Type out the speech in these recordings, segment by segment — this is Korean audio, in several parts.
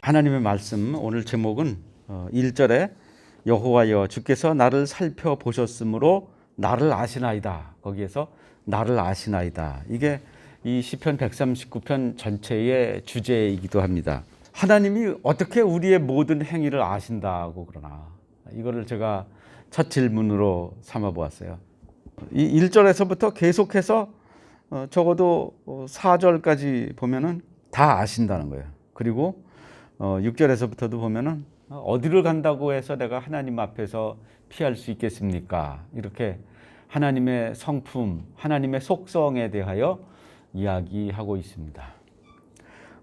하나님의 말씀 오늘 제목은 1절에 여호와여 주께서 나를 살펴보셨으므로 나를 아시나이다. 거기에서 나를 아시나이다. 이게 이 시편 139편 전체의 주제이기도 합니다. 하나님이 어떻게 우리의 모든 행위를 아신다고 그러나, 이거를 제가 첫 질문으로 삼아 보았어요. 이 1절에서부터 계속해서 적어도 4절까지 보면은 다 아신다는 거예요. 그리고 6절에서부터도 보면은 어디를 간다고 해서 내가 하나님 앞에서 피할 수 있겠습니까? 이렇게 하나님의 성품, 하나님의 속성에 대하여 이야기하고 있습니다.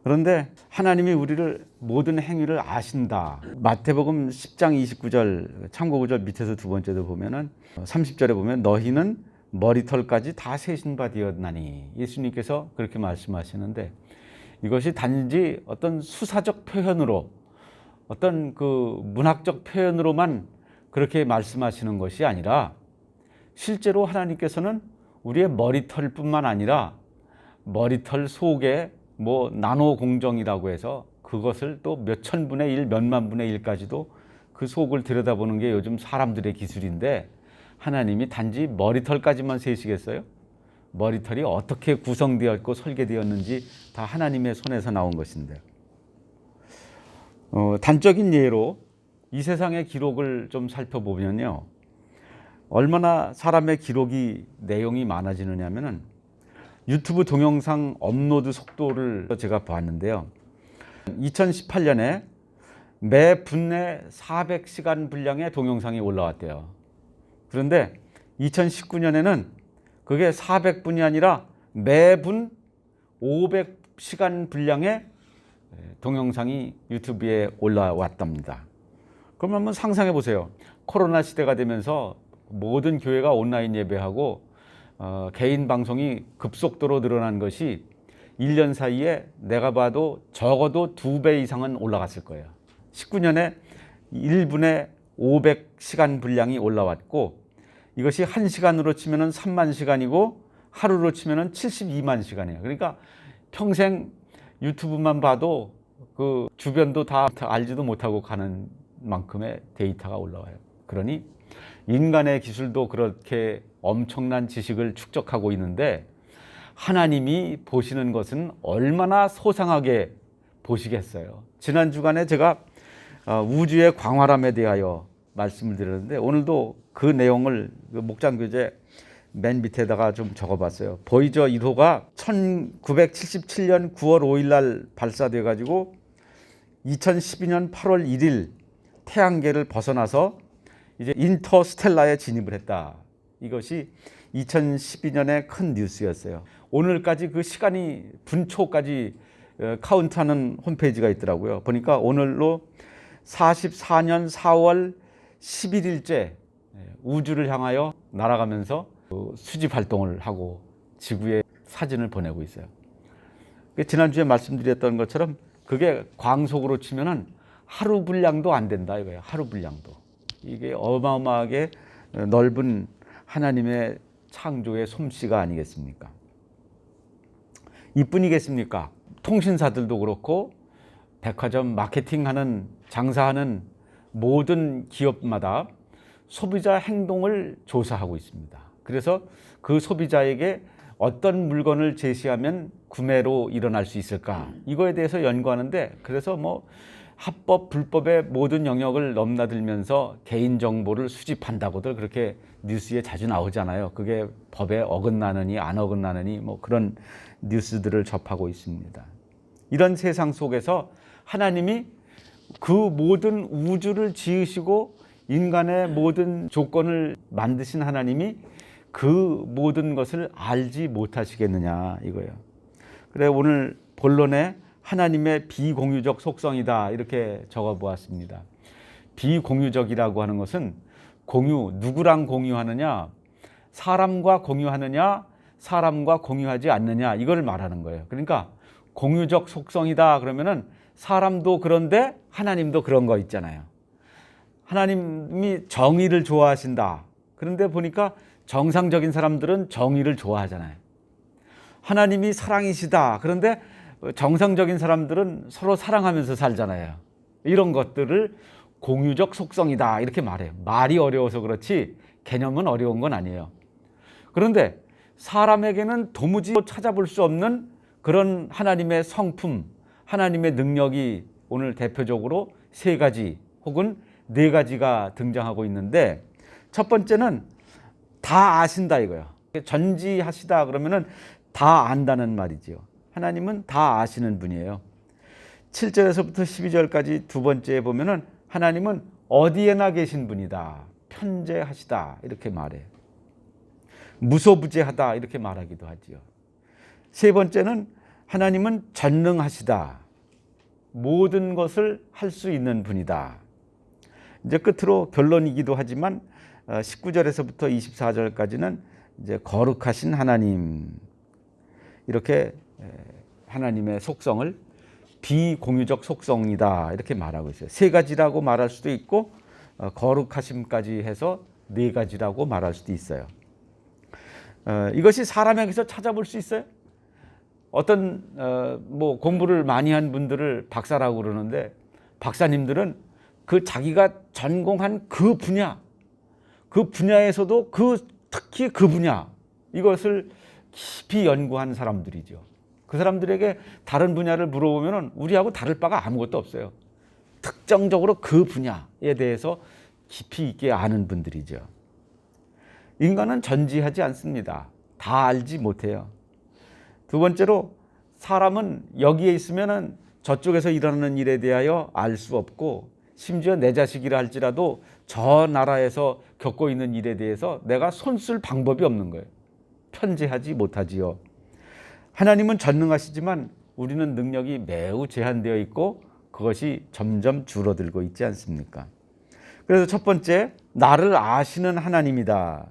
그런데 하나님이 우리를 모든 행위를 아신다. 마태복음 10장 29절 참고구절 밑에서 두 번째도 보면은 30절에 보면 너희는 머리털까지 다 세신 바 되었나니, 예수님께서 그렇게 말씀하시는데, 이것이 단지 어떤 수사적 표현으로, 어떤 그 문학적 표현으로만 그렇게 말씀하시는 것이 아니라, 실제로 하나님께서는 우리의 머리털뿐만 아니라 머리털 속에 뭐 나노 공정이라고 해서 그것을 또 몇천 분의 일, 몇만 분의 일까지도 그 속을 들여다보는 게 요즘 사람들의 기술인데, 하나님이 단지 머리털까지만 세시겠어요? 머리털이 어떻게 구성되었고 설계되었는지 다 하나님의 손에서 나온 것인데, 단적인 예로 이 세상의 기록을 좀 살펴보면요, 얼마나 사람의 기록이 내용이 많아지느냐면은 유튜브 동영상 업로드 속도를 제가 봤는데요, 2018년에 매 분에 400시간 분량의 동영상이 올라왔대요. 그런데 2019년에는 그게 400분이 아니라 매분 500시간 분량의 동영상이 유튜브에 올라왔답니다. 그럼 한번 상상해 보세요. 코로나 시대가 되면서 모든 교회가 온라인 예배하고 개인 방송이 급속도로 늘어난 것이 1년 사이에 내가 봐도 적어도 2배 이상은 올라갔을 거예요. 19년에 1분에 500시간 분량이 올라왔고, 이것이 1시간으로 치면 3만 시간이고 하루로 치면 72만 시간이에요. 그러니까 평생 유튜브만 봐도 그 주변도 다 알지도 못하고 가는 만큼의 데이터가 올라와요. 그러니 인간의 기술도 그렇게 엄청난 지식을 축적하고 있는데, 하나님이 보시는 것은 얼마나 소상하게 보시겠어요. 지난 주간에 제가 우주의 광활함에 대하여 말씀을 드렸는데, 오늘도 그 내용을 목장교재 맨 밑에다가 좀 적어봤어요. 보이저 1호가 1977년 9월 5일 날 발사돼 가지고 2012년 8월 1일 태양계를 벗어나서 이제 인터스텔라에 진입을 했다. 이것이 2012년의 큰 뉴스였어요. 오늘까지 그 시간이 분초까지 카운트하는 홈페이지가 있더라고요. 보니까 오늘로 44년 4월 11일째 우주를 향하여 날아가면서 수집 활동을 하고 지구에 사진을 보내고 있어요. 지난주에 말씀드렸던 것처럼 그게 광속으로 치면은 하루 분량도 안 된다 이거예요. 하루 분량도. 이게 어마어마하게 넓은 하나님의 창조의 솜씨가 아니겠습니까? 이뿐이겠습니까? 통신사들도 그렇고 백화점 마케팅하는, 장사하는 모든 기업마다 소비자 행동을 조사하고 있습니다. 그래서 그 소비자에게 어떤 물건을 제시하면 구매로 일어날 수 있을까, 이거에 대해서 연구하는데, 그래서 뭐 합법, 불법의 모든 영역을 넘나들면서 개인정보를 수집한다고들 그렇게 뉴스에 자주 나오잖아요. 그게 법에 어긋나느니 안 어긋나느니 뭐 그런 뉴스들을 접하고 있습니다. 이런 세상 속에서 하나님이 그 모든 우주를 지으시고 인간의 모든 조건을 만드신 하나님이 그 모든 것을 알지 못하시겠느냐 이거예요. 그래 오늘 본론에 하나님의 비공유적 속성이다 이렇게 적어보았습니다. 비공유적이라고 하는 것은 공유, 누구랑 공유하느냐, 사람과 공유하느냐, 사람과 공유하지 않느냐 이걸 말하는 거예요. 그러니까 공유적 속성이다 그러면은 사람도 그런데 하나님도 그런 거 있잖아요. 하나님이 정의를 좋아하신다. 그런데 보니까 정상적인 사람들은 정의를 좋아하잖아요. 하나님이 사랑이시다. 그런데 정상적인 사람들은 서로 사랑하면서 살잖아요. 이런 것들을 공유적 속성이다 이렇게 말해요. 말이 어려워서 그렇지 개념은 어려운 건 아니에요. 그런데 사람에게는 도무지 찾아볼 수 없는 그런 하나님의 성품, 하나님의 능력이 오늘 대표적으로 세 가지 혹은 네 가지가 등장하고 있는데, 첫 번째는 다 아신다 이거예요. 전지하시다 그러면은 다 안다는 말이죠. 하나님은 다 아시는 분이에요. 7절에서부터 12절까지 두 번째에 보면은 하나님은 어디에나 계신 분이다. 편재하시다 이렇게 말해요. 무소부재하다 이렇게 말하기도 하지요. 세 번째는 하나님은 전능하시다. 모든 것을 할 수 있는 분이다. 이제 끝으로 결론이기도 하지만 19절에서부터 24절까지는 이제 거룩하신 하나님, 이렇게 하나님의 속성을 비공유적 속성이다 이렇게 말하고 있어요. 세 가지라고 말할 수도 있고 거룩하심까지 해서 네 가지라고 말할 수도 있어요. 이것이 사람에게서 찾아볼 수 있어요? 어떤 뭐 공부를 많이 한 분들을 박사라고 그러는데, 박사님들은 그 자기가 전공한 그 분야에서도 특히 그 분야, 이것을 깊이 연구한 사람들이죠. 그 사람들에게 다른 분야를 물어보면 우리하고 다를 바가 아무것도 없어요. 특정적으로 그 분야에 대해서 깊이 있게 아는 분들이죠. 인간은 전지하지 않습니다. 다 알지 못해요. 두 번째로, 사람은 여기에 있으면 저쪽에서 일어나는 일에 대하여 알 수 없고, 심지어 내 자식이라 할지라도 저 나라에서 겪고 있는 일에 대해서 내가 손쓸 방법이 없는 거예요. 편재하지 못하지요. 하나님은 전능하시지만 우리는 능력이 매우 제한되어 있고 그것이 점점 줄어들고 있지 않습니까? 그래서 첫 번째, 나를 아시는 하나님이다.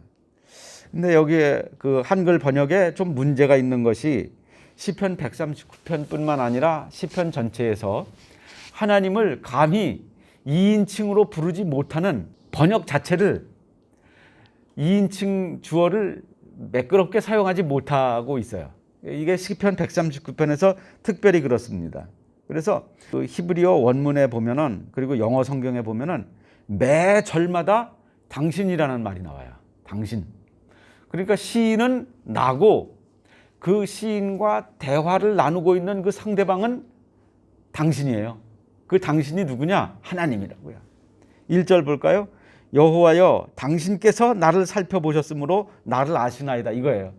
근데 여기에 그 한글 번역에 좀 문제가 있는 것이 시편 139편뿐만 아니라 시편 전체에서 하나님을 감히 2인칭으로 부르지 못하는 번역 자체를 2인칭 주어를 매끄럽게 사용하지 못하고 있어요. 이게 시편 139편에서 특별히 그렇습니다. 그래서 그 히브리어 원문에 보면은, 그리고 영어 성경에 보면은 매 절마다 당신이라는 말이 나와요. 당신. 그러니까 시인은 나고 그 시인과 대화를 나누고 있는 그 상대방은 당신이에요. 그 당신이 누구냐? 하나님이라고요. 1절 볼까요? 여호와여, 당신께서 나를 살펴보셨으므로 나를 아시나이다 이거예요.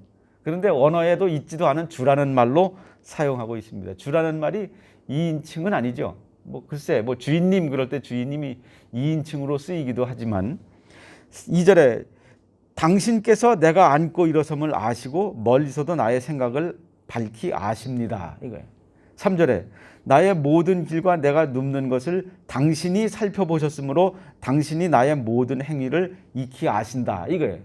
그런데 원어에도 있지도 않은 주라는 말로 사용하고 있습니다. 주라는 말이 2인칭은 아니죠. 글쎄 주인님 그럴 때 주인님이 2인칭으로 쓰이기도 하지만, 2절에 당신께서 내가 앉고 일어섬을 아시고 멀리서도 나의 생각을 밝히 아십니다 이거예요. 3절에 나의 모든 길과 내가 눕는 것을 당신이 살펴보셨으므로 당신이 나의 모든 행위를 익히 아신다 이거예요.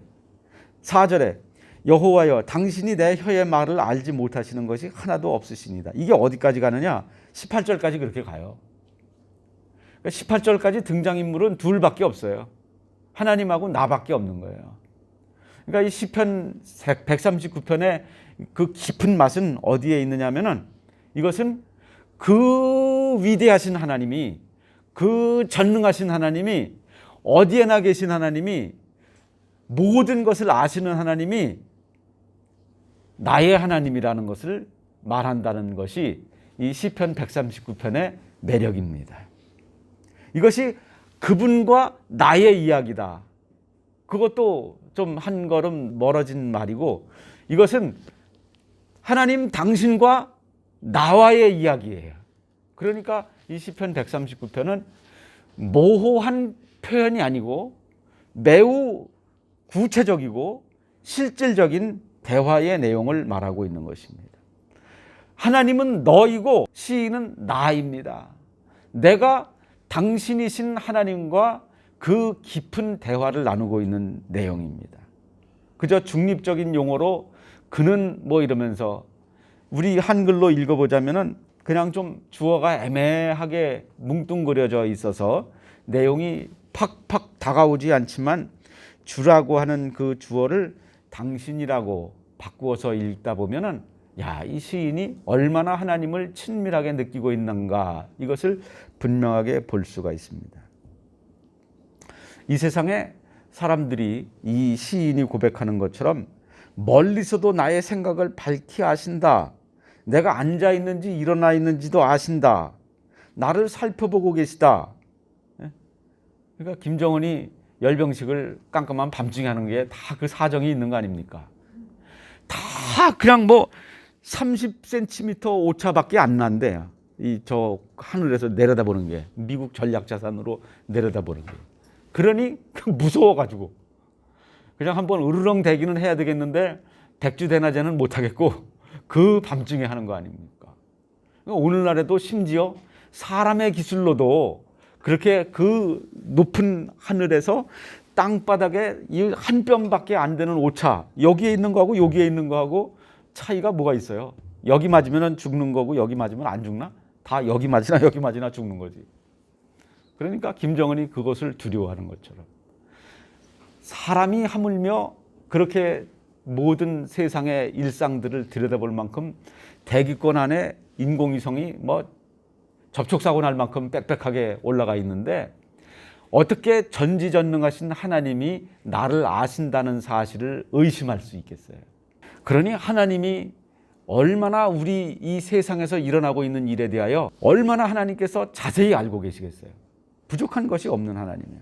4절에 여호와여, 당신이 내 혀의 말을 알지 못하시는 것이 하나도 없으시니다. 이게 어디까지 가느냐? 18절까지 그렇게 가요. 18절까지 등장인물은 둘밖에 없어요. 하나님하고 나밖에 없는 거예요. 그러니까 이 시편 139편의 그 깊은 맛은 어디에 있느냐면은, 이것은 그 위대하신 하나님이, 그 전능하신 하나님이, 어디에나 계신 하나님이, 모든 것을 아시는 하나님이 나의 하나님이라는 것을 말한다는 것이 이 시편 139편의 매력입니다. 이것이 그분과 나의 이야기다. 그것도 좀 한 걸음 멀어진 말이고, 이것은 하나님 당신과 나와의 이야기예요. 그러니까 이 시편 139편은 모호한 표현이 아니고 매우 구체적이고 실질적인 대화의 내용을 말하고 있는 것입니다. 하나님은 너이고 시인은 나입니다. 내가 당신이신 하나님과 그 깊은 대화를 나누고 있는 내용입니다. 그저 중립적인 용어로 그는 이러면서, 우리 한글로 읽어보자면은 그냥 좀 주어가 애매하게 뭉뚱그려져 있어서 내용이 팍팍 다가오지 않지만, 주라고 하는 그 주어를 당신이라고 바꾸어서 읽다 보면은 야, 이 시인이 얼마나 하나님을 친밀하게 느끼고 있는가, 이것을 분명하게 볼 수가 있습니다. 이 세상에 사람들이 이 시인이 고백하는 것처럼 멀리서도 나의 생각을 밝히 아신다. 내가 앉아 있는지 일어나 있는지도 아신다. 나를 살펴보고 계시다. 그러니까 김정은이 열병식을 깜깜한 밤중에 하는 게 다 그 사정이 있는 거 아닙니까? 다 그냥 뭐 30cm 오차밖에 안 난대요. 이 저 하늘에서 내려다보는 게, 미국 전략자산으로 내려다보는 게. 그러니 무서워가지고 그냥 한번 으르렁 대기는 해야 되겠는데 백주대낮에는 못하겠고 그 밤중에 하는 거 아닙니까? 오늘날에도 심지어 사람의 기술로도 그렇게 그 높은 하늘에서 땅바닥에 이 한 뼘밖에 안 되는 오차, 여기에 있는 거하고 여기에 있는 거하고 차이가 뭐가 있어요? 여기 맞으면 죽는 거고 여기 맞으면 안 죽나? 다 여기 맞으나 죽는 거지. 그러니까 김정은이 그것을 두려워하는 것처럼 사람이 하물며 그렇게 모든 세상의 일상들을 들여다볼 만큼 대기권 안에 인공위성이 뭐 접촉사고 날 만큼 빽빽하게 올라가 있는데 어떻게 전지전능하신 하나님이 나를 아신다는 사실을 의심할 수 있겠어요? 그러니 하나님이 얼마나 우리 이 세상에서 일어나고 있는 일에 대하여 얼마나 하나님께서 자세히 알고 계시겠어요? 부족한 것이 없는 하나님이에요.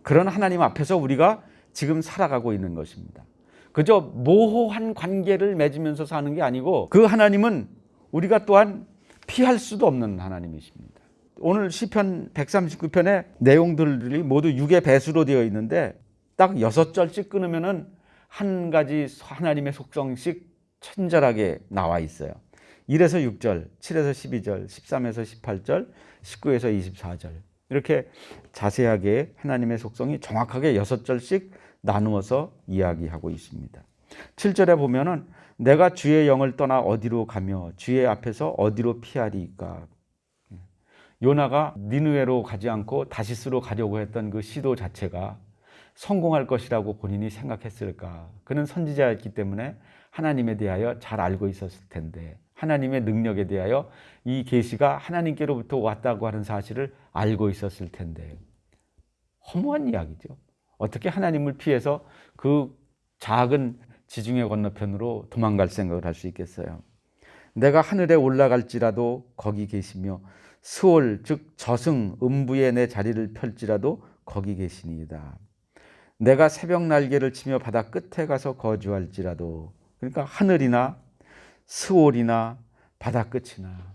그런 하나님 앞에서 우리가 지금 살아가고 있는 것입니다. 그저 모호한 관계를 맺으면서 사는 게 아니고 그 하나님은 우리가 또한 피할 수도 없는 하나님이십니다. 오늘 시편 139편의 내용들이 모두 6의 배수로 되어 있는데 딱 6절씩 끊으면은 한 가지 하나님의 속성씩 친절하게 나와 있어요. 1에서 6절, 7에서 12절, 13에서 18절, 19에서 24절. 이렇게 자세하게 하나님의 속성이 정확하게 6절씩 나누어서 이야기하고 있습니다. 7절에 보면은 내가 주의 영을 떠나 어디로 가며 주의 앞에서 어디로 피하리까. 요나가 니느웨로 가지 않고 다시스로 가려고 했던 그 시도 자체가 성공할 것이라고 본인이 생각했을까? 그는 선지자였기 때문에 하나님에 대하여 잘 알고 있었을 텐데 하나님의 능력에 대하여 이 계시가 하나님께로부터 왔다고 하는 사실을 알고 있었을 텐데 허무한 이야기죠. 어떻게 하나님을 피해서 그 작은 지중해 건너편으로 도망갈 생각을 할 수 있겠어요? 내가 하늘에 올라갈지라도 거기 계시며 스올 즉 저승 음부에 내 자리를 펼지라도 거기 계시니이다. 내가 새벽 날개를 치며 바다 끝에 가서 거주할지라도, 그러니까 하늘이나 스올이나 바다 끝이나,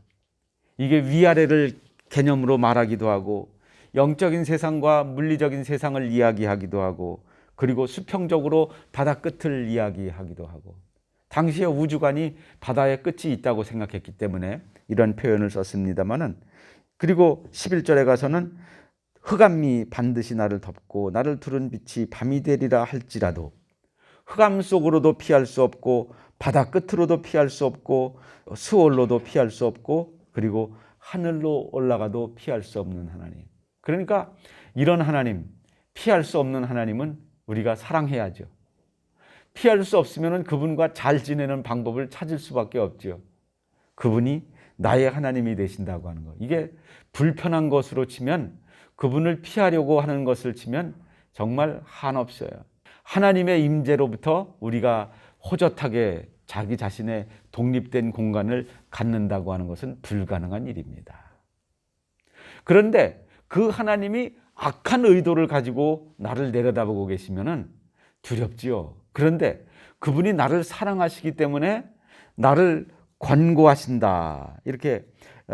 이게 위아래를 개념으로 말하기도 하고 영적인 세상과 물리적인 세상을 이야기하기도 하고 그리고 수평적으로 바다 끝을 이야기하기도 하고, 당시의 우주관이 바다의 끝이 있다고 생각했기 때문에 이런 표현을 썼습니다마는, 그리고 11절에 가서는 흑암이 반드시 나를 덮고 나를 두른 빛이 밤이 되리라 할지라도, 흑암 속으로도 피할 수 없고 바다 끝으로도 피할 수 없고 스올로도 피할 수 없고 그리고 하늘로 올라가도 피할 수 없는 하나님. 그러니까 이런 하나님, 피할 수 없는 하나님은 우리가 사랑해야죠. 피할 수 없으면 그분과 잘 지내는 방법을 찾을 수밖에 없죠. 그분이 나의 하나님이 되신다고 하는 것, 이게 불편한 것으로 치면, 그분을 피하려고 하는 것을 치면 정말 한없어요. 하나님의 임재로부터 우리가 호젓하게 자기 자신의 독립된 공간을 갖는다고 하는 것은 불가능한 일입니다. 그런데 그 하나님이 악한 의도를 가지고 나를 내려다보고 계시면은 두렵지요. 그런데 그분이 나를 사랑하시기 때문에 나를 권고하신다. 이렇게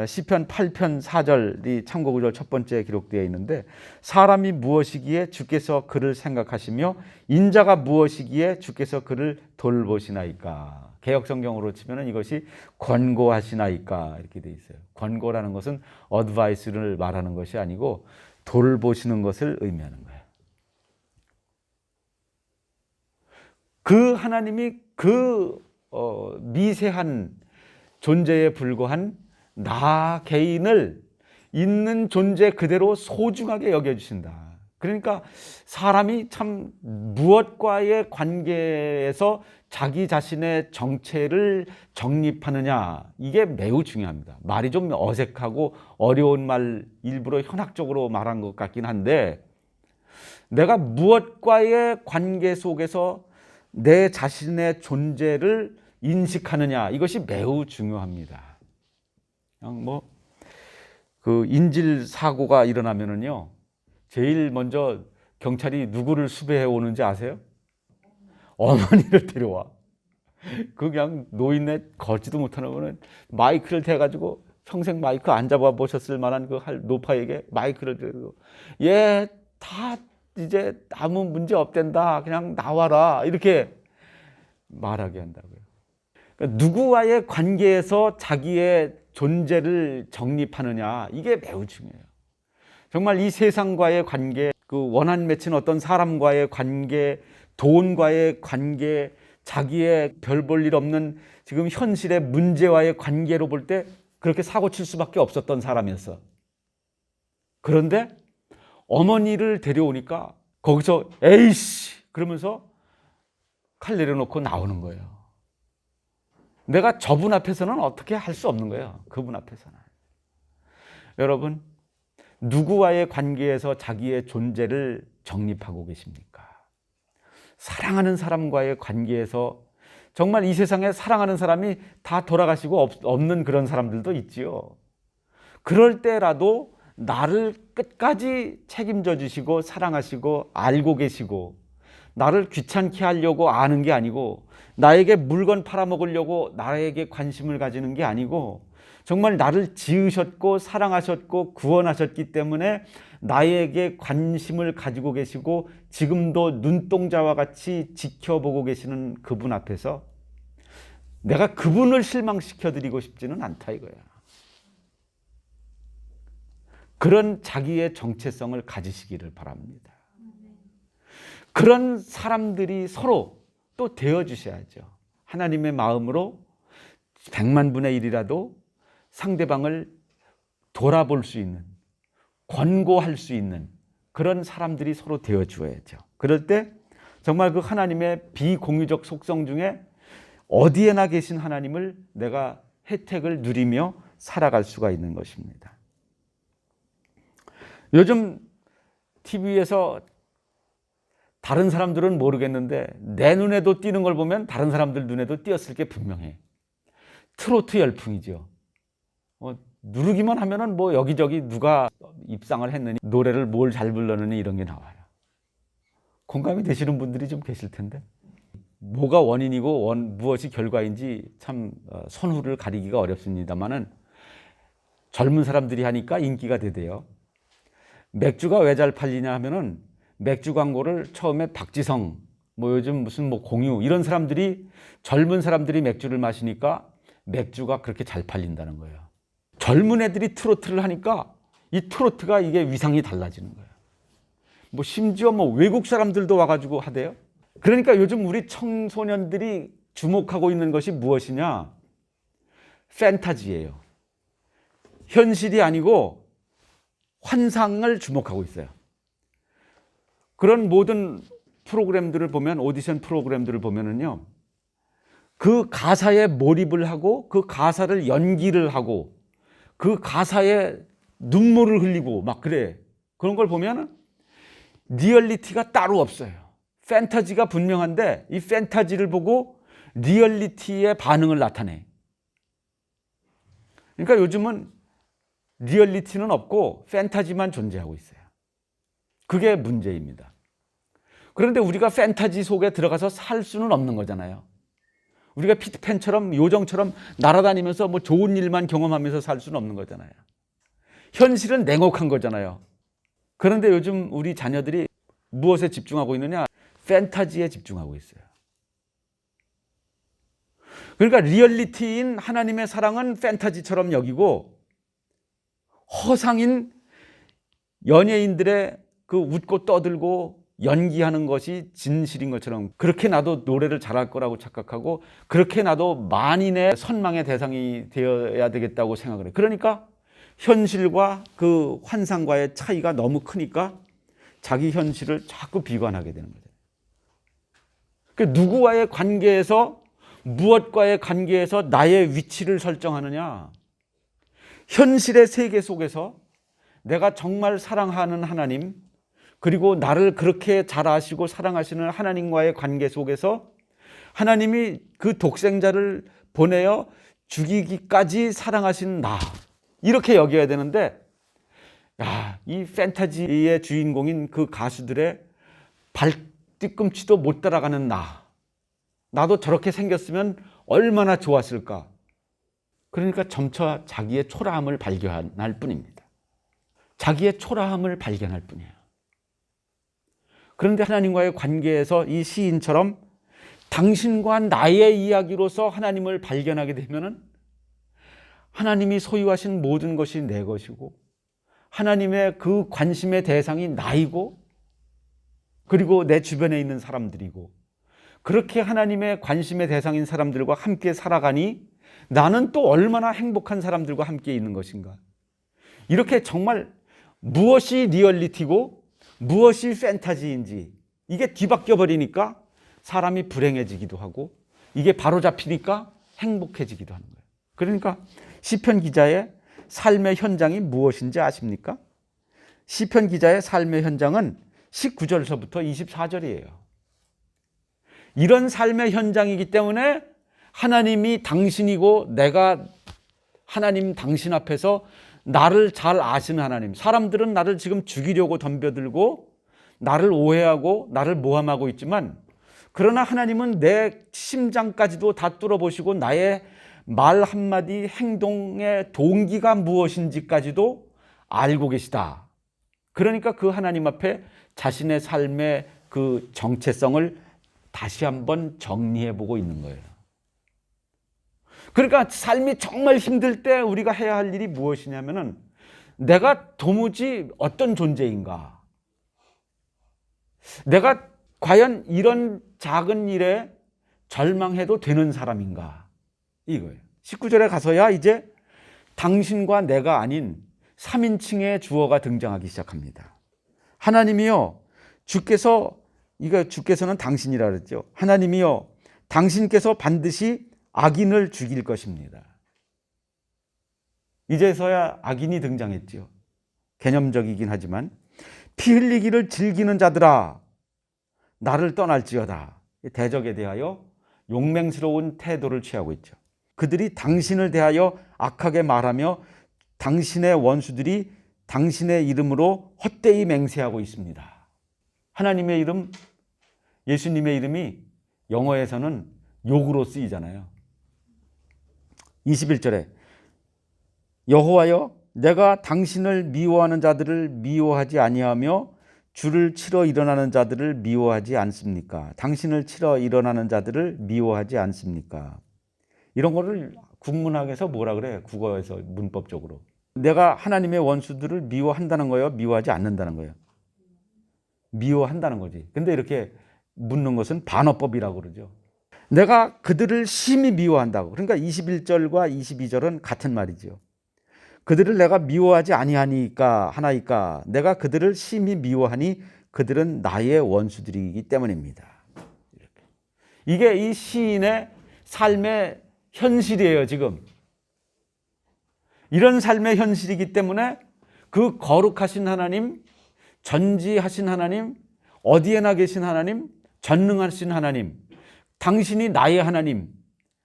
시편 8편 4절이 참고구절 첫 번째 기록되어 있는데, 사람이 무엇이기에 주께서 그를 생각하시며 인자가 무엇이기에 주께서 그를 돌보시나이까. 개역성경으로 치면 이것이 권고하시나이까 이렇게 되어 있어요. 권고라는 것은 어드바이스를 말하는 것이 아니고 돌보시는 것을 의미하는 거예요. 그 하나님이 그 미세한 존재에 불과한 나 개인을 있는 존재 그대로 소중하게 여겨주신다. 그러니까 사람이 참 무엇과의 관계에서 자기 자신의 정체를 정립하느냐, 이게 매우 중요합니다. 말이 좀 어색하고 어려운 말 일부러 현학적으로 말한 것 같긴 한데, 내가 무엇과의 관계 속에서 내 자신의 존재를 인식하느냐, 이것이 매우 중요합니다. 그냥 그 인질 사고가 일어나면은요, 제일 먼저 경찰이 누구를 수배해 오는지 아세요? 어머니를 데려와. 그냥 노인네 걷지도 못하는 거는 마이크를 대가지고 평생 마이크 안 잡아보셨을 만한 그 노파에게 마이크를 대고, 얘 다 이제 아무 문제 없댄다, 그냥 나와라, 이렇게 말하게 한다고요. 그러니까 누구와의 관계에서 자기의 존재를 정립하느냐, 이게 매우 중요해요. 정말 이 세상과의 관계, 그 원한 맺힌 어떤 사람과의 관계, 돈과의 관계, 자기의 별 볼 일 없는 지금 현실의 문제와의 관계로 볼 때 그렇게 사고 칠 수밖에 없었던 사람이었어. 그런데 어머니를 데려오니까 거기서 에이씨 그러면서 칼 내려놓고 나오는 거예요. 내가 저분 앞에서는 어떻게 할 수 없는 거예요. 그분 앞에서는. 여러분, 누구와의 관계에서 자기의 존재를 정립하고 계십니까? 사랑하는 사람과의 관계에서, 정말 이 세상에 사랑하는 사람이 다 돌아가시고 없는 그런 사람들도 있지요. 그럴 때라도 나를 끝까지 책임져 주시고 사랑하시고 알고 계시고, 나를 귀찮게 하려고 아는 게 아니고, 나에게 물건 팔아먹으려고 나에게 관심을 가지는 게 아니고, 정말 나를 지으셨고 사랑하셨고 구원하셨기 때문에 나에게 관심을 가지고 계시고 지금도 눈동자와 같이 지켜보고 계시는 그분 앞에서 내가 그분을 실망시켜드리고 싶지는 않다, 이거야. 그런 자기의 정체성을 가지시기를 바랍니다. 그런 사람들이 서로 또 되어주셔야죠. 하나님의 마음으로 100만 분의 1이라도 상대방을 돌아볼 수 있는, 권고할 수 있는 그런 사람들이 서로 되어주어야죠. 그럴 때 정말 그 하나님의 비공유적 속성 중에 어디에나 계신 하나님을 내가 혜택을 누리며 살아갈 수가 있는 것입니다. 요즘 TV에서 다른 사람들은 모르겠는데 내 눈에도 띄는 걸 보면 다른 사람들 눈에도 띄었을 게 분명해. 트로트 열풍이죠. 누르기만 하면은 여기저기 누가 입상을 했느니, 노래를 뭘 잘 불렀느니 이런 게 나와요. 공감이 되시는 분들이 좀 계실 텐데, 뭐가 원인이고 무엇이 결과인지 참 선후를 가리기가 어렵습니다만은 젊은 사람들이 하니까 인기가 되대요. 맥주가 왜 잘 팔리냐 하면은 맥주 광고를 처음에 박지성, 요즘 무슨 공유 이런 사람들이, 젊은 사람들이 맥주를 마시니까 맥주가 그렇게 잘 팔린다는 거예요. 젊은 애들이 트로트를 하니까 이 트로트가 이게 위상이 달라지는 거예요. 심지어 외국 사람들도 와가지고 하대요. 그러니까 요즘 우리 청소년들이 주목하고 있는 것이 무엇이냐? 판타지예요. 현실이 아니고 환상을 주목하고 있어요. 그런 모든 프로그램들을 보면, 오디션 프로그램들을 보면은요, 그 가사에 몰입을 하고 그 가사를 연기를 하고 그 가사에 눈물을 흘리고 막 그래. 그런 걸 보면 리얼리티가 따로 없어요. 판타지가 분명한데 이 판타지를 보고 리얼리티의 반응을 나타내. 그러니까 요즘은 리얼리티는 없고 판타지만 존재하고 있어요. 그게 문제입니다. 그런데 우리가 판타지 속에 들어가서 살 수는 없는 거잖아요. 우리가 피트팬처럼, 요정처럼 날아다니면서 좋은 일만 경험하면서 살 수는 없는 거잖아요. 현실은 냉혹한 거잖아요. 그런데 요즘 우리 자녀들이 무엇에 집중하고 있느냐? 판타지에 집중하고 있어요. 그러니까 리얼리티인 하나님의 사랑은 판타지처럼 여기고, 허상인 연예인들의 그 웃고 떠들고 연기하는 것이 진실인 것처럼, 그렇게 나도 노래를 잘할 거라고 착각하고 그렇게 나도 만인의 선망의 대상이 되어야 되겠다고 생각을 해요. 그러니까 현실과 그 환상과의 차이가 너무 크니까 자기 현실을 자꾸 비관하게 되는 거죠. 그러니까 누구와의 관계에서, 무엇과의 관계에서 나의 위치를 설정하느냐. 현실의 세계 속에서 내가 정말 사랑하는 하나님, 그리고 나를 그렇게 잘 아시고 사랑하시는 하나님과의 관계 속에서 하나님이 그 독생자를 보내어 죽이기까지 사랑하신 나, 이렇게 여겨야 되는데, 이 판타지의 주인공인 그 가수들의 발뒤꿈치도 못 따라가는 나도 저렇게 생겼으면 얼마나 좋았을까. 그러니까 점차 자기의 초라함을 발견할 뿐입니다. 자기의 초라함을 발견할 뿐이에요. 그런데 하나님과의 관계에서 이 시인처럼 당신과 나의 이야기로서 하나님을 발견하게 되면은 하나님이 소유하신 모든 것이 내 것이고, 하나님의 그 관심의 대상이 나이고, 그리고 내 주변에 있는 사람들이고, 그렇게 하나님의 관심의 대상인 사람들과 함께 살아가니 나는 또 얼마나 행복한 사람들과 함께 있는 것인가. 이렇게 정말 무엇이 리얼리티고 무엇이 판타지인지 이게 뒤바뀌어 버리니까 사람이 불행해지기도 하고, 이게 바로잡히니까 행복해지기도 하는 거예요. 그러니까 시편 기자의 삶의 현장이 무엇인지 아십니까? 시편 기자의 삶의 현장은 19절서부터 24절이에요. 이런 삶의 현장이기 때문에 하나님이 당신이고 내가 하나님 당신 앞에서 나를 잘 아시는 하나님, 사람들은 나를 지금 죽이려고 덤벼들고 나를 오해하고 나를 모함하고 있지만, 그러나 하나님은 내 심장까지도 다 뚫어보시고 나의 말 한마디 행동의 동기가 무엇인지까지도 알고 계시다. 그러니까 그 하나님 앞에 자신의 삶의 그 정체성을 다시 한번 정리해보고 있는 거예요. 그러니까 삶이 정말 힘들 때 우리가 해야 할 일이 무엇이냐면은, 내가 도무지 어떤 존재인가, 내가 과연 이런 작은 일에 절망해도 되는 사람인가, 이거예요. 19절에 가서야 이제 당신과 내가 아닌 3인칭의 주어가 등장하기 시작합니다. 하나님이여, 주께서는 당신이라 그랬죠. 하나님이여, 당신께서 반드시 악인을 죽일 것입니다. 이제서야 악인이 등장했죠. 개념적이긴 하지만, 피 흘리기를 즐기는 자들아 나를 떠날지어다. 대적에 대하여 용맹스러운 태도를 취하고 있죠. 그들이 당신을 대하여 악하게 말하며 당신의 원수들이 당신의 이름으로 헛되이 맹세하고 있습니다. 하나님의 이름, 예수님의 이름이 영어에서는 욕으로 쓰이잖아요. 21절에 여호와여, 내가 당신을 미워하는 자들을 미워하지 아니하며 주를 치러 일어나는 자들을 미워하지 않습니까? 당신을 치러 일어나는 자들을 미워하지 않습니까? 이런 거를 국문학에서 뭐라 그래? 국어에서 문법적으로. 내가 하나님의 원수들을 미워한다는 거예요? 미워하지 않는다는 거예요? 미워한다는 거지. 근데 이렇게 묻는 것은 반어법이라고 그러죠. 내가 그들을 심히 미워한다고. 그러니까 21절과 22절은 같은 말이죠. 그들을 내가 미워하지 아니하니까 하나이까 내가 그들을 심히 미워하니 그들은 나의 원수들이기 때문입니다. 이렇게. 이게 이 시인의 삶의 현실이에요, 지금. 이런 삶의 현실이기 때문에 그 거룩하신 하나님, 전지하신 하나님, 어디에나 계신 하나님, 전능하신 하나님, 당신이 나의 하나님,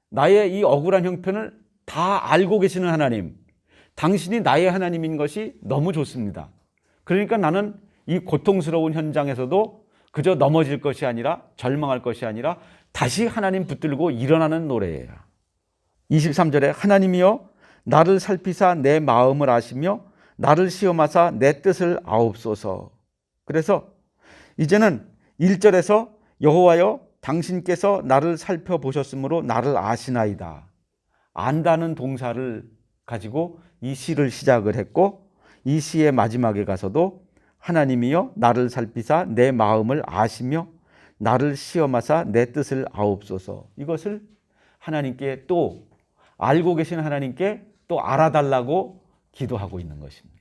나의 이 억울한 형편을 다 알고 계시는 하나님, 당신이 나의 하나님인 것이 너무 좋습니다. 그러니까 나는 이 고통스러운 현장에서도 그저 넘어질 것이 아니라, 절망할 것이 아니라 다시 하나님 붙들고 일어나는 노래예요. 23절에 하나님이여, 나를 살피사 내 마음을 아시며 나를 시험하사 내 뜻을 아옵소서. 그래서 이제는 1절에서 여호와여, 당신께서 나를 살펴보셨으므로 나를 아시나이다. 안다는 동사를 가지고 이 시를 시작을 했고, 이 시의 마지막에 가서도 하나님이여, 나를 살피사 내 마음을 아시며 나를 시험하사 내 뜻을 아옵소서. 이것을 하나님께, 또 알고 계신 하나님께 또 알아달라고 기도하고 있는 것입니다.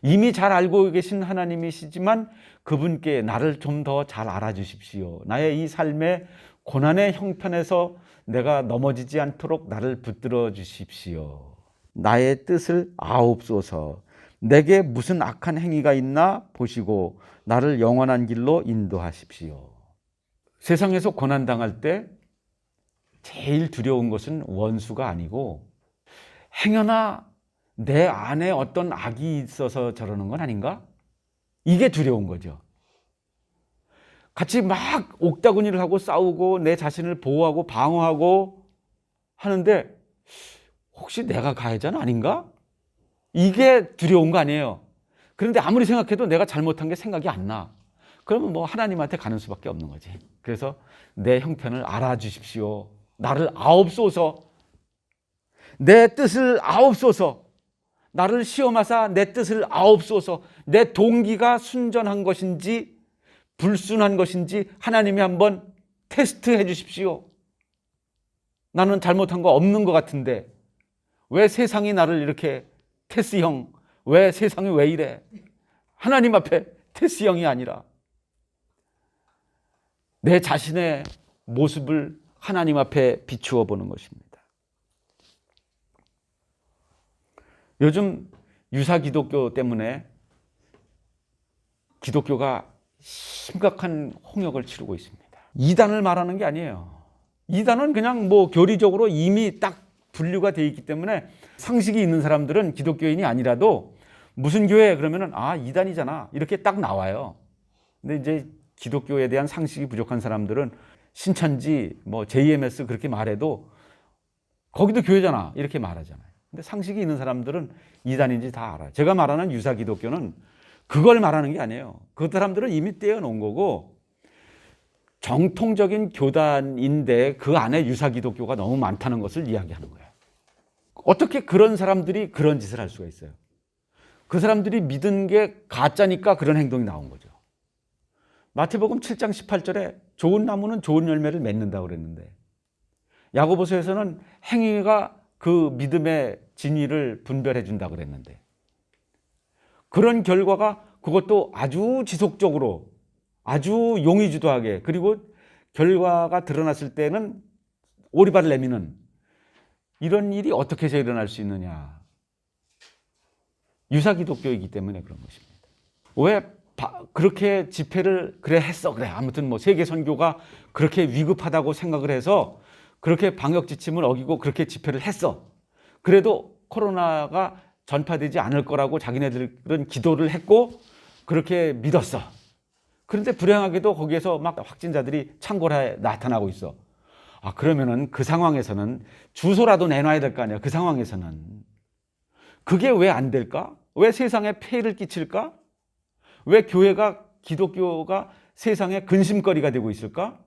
이미 잘 알고 계신 하나님이시지만 그분께 나를 좀 더 잘 알아주십시오. 나의 이 삶의 고난의 형편에서 내가 넘어지지 않도록 나를 붙들어 주십시오. 나의 뜻을 아옵소서. 내게 무슨 악한 행위가 있나 보시고 나를 영원한 길로 인도하십시오. 세상에서 고난당할 때 제일 두려운 것은 원수가 아니고 행여나 내 안에 어떤 악이 있어서 저러는 건 아닌가? 이게 두려운 거죠. 같이 막 옥다구니를 하고 싸우고 내 자신을 보호하고 방어하고 하는데 혹시 내가 가해자는 아닌가? 이게 두려운 거 아니에요. 그런데 아무리 생각해도 내가 잘못한 게 생각이 안 나. 그러면 뭐 하나님한테 가는 수밖에 없는 거지. 그래서 내 형편을 알아주십시오. 나를 아옵소서. 내 뜻을 아옵소서. 나를 시험하사 내 뜻을 아옵소서. 내 동기가 순전한 것인지 불순한 것인지 하나님이 한번 테스트해 주십시오. 나는 잘못한 거 없는 것 같은데 왜 세상이 나를 이렇게 테스형, 왜 세상이 왜 이래? 하나님 앞에 테스형이 아니라 내 자신의 모습을 하나님 앞에 비추어 보는 것입니다. 요즘 유사 기독교 때문에 기독교가 심각한 홍역을 치르고 있습니다. 이단을 말하는 게 아니에요. 이단은 그냥 뭐 교리적으로 이미 딱 분류가 되어 있기 때문에 상식이 있는 사람들은 기독교인이 아니라도 무슨 교회 그러면은 아 이단이잖아 이렇게 딱 나와요. 근데 이제 기독교에 대한 상식이 부족한 사람들은 신천지 뭐 JMS 그렇게 말해도 거기도 교회잖아 이렇게 말하잖아요. 근데 상식이 있는 사람들은 이단인지 다 알아요. 제가 말하는 유사 기독교는 그걸 말하는 게 아니에요. 그 사람들은 이미 떼어놓은 거고 정통적인 교단인데 그 안에 유사 기독교가 너무 많다는 것을 이야기하는 거예요. 어떻게 그런 사람들이 그런 짓을 할 수가 있어요? 그 사람들이 믿은 게 가짜니까 그런 행동이 나온 거죠. 마태복음 7장 18절에 좋은 나무는 좋은 열매를 맺는다고 그랬는데 야고보서에서는 행위가 그 믿음의 진위를 분별해 준다고 그랬는데 그런 결과가 그것도 아주 지속적으로 아주 용의주도하게 그리고 결과가 드러났을 때는 오리발을 내미는 이런 일이 어떻게 해서 일어날 수 있느냐. 유사 기독교이기 때문에 그런 것입니다. 왜 그렇게 집회를 그래 했어 그래 아무튼 뭐 세계 선교가 그렇게 위급하다고 생각을 해서 그렇게 방역 지침을 어기고 그렇게 집회를 했어. 그래도 코로나가 전파되지 않을 거라고 자기네들은 기도를 했고 그렇게 믿었어. 그런데 불행하게도 거기에서 막 확진자들이 창궐에 나타나고 있어. 아 그러면은 그 상황에서는 주소라도 내놔야 될 거 아니야. 그 상황에서는 그게 왜 안 될까? 왜 세상에 폐해를 끼칠까? 왜 교회가 기독교가 세상에 근심거리가 되고 있을까?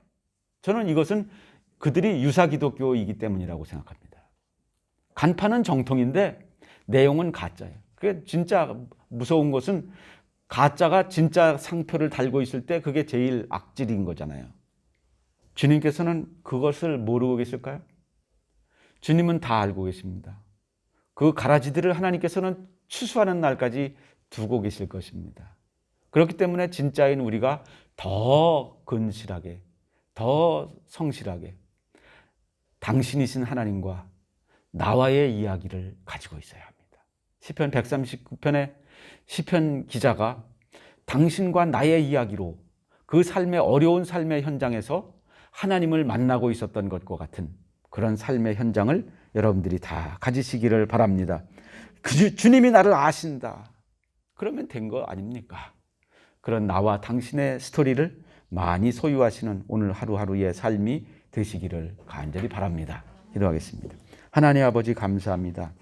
저는 이것은 그들이 유사 기독교이기 때문이라고 생각합니다. 간판은 정통인데 내용은 가짜예요. 그게 진짜 무서운 것은 가짜가 진짜 상표를 달고 있을 때 그게 제일 악질인 거잖아요. 주님께서는 그것을 모르고 계실까요? 주님은 다 알고 계십니다. 그 가라지들을 하나님께서는 추수하는 날까지 두고 계실 것입니다. 그렇기 때문에 진짜인 우리가 더 근실하게, 더 성실하게 당신이신 하나님과 나와의 이야기를 가지고 있어야 합니다. 시편 139편의 시편 기자가 당신과 나의 이야기로 그 삶의 어려운 삶의 현장에서 하나님을 만나고 있었던 것과 같은 그런 삶의 현장을 여러분들이 다 가지시기를 바랍니다. 주님이 나를 아신다. 그러면 된 거 아닙니까? 그런 나와 당신의 스토리를 많이 소유하시는 오늘 하루하루의 삶이 되시기를 간절히 바랍니다. 기도하겠습니다. 하나님 아버지 감사합니다.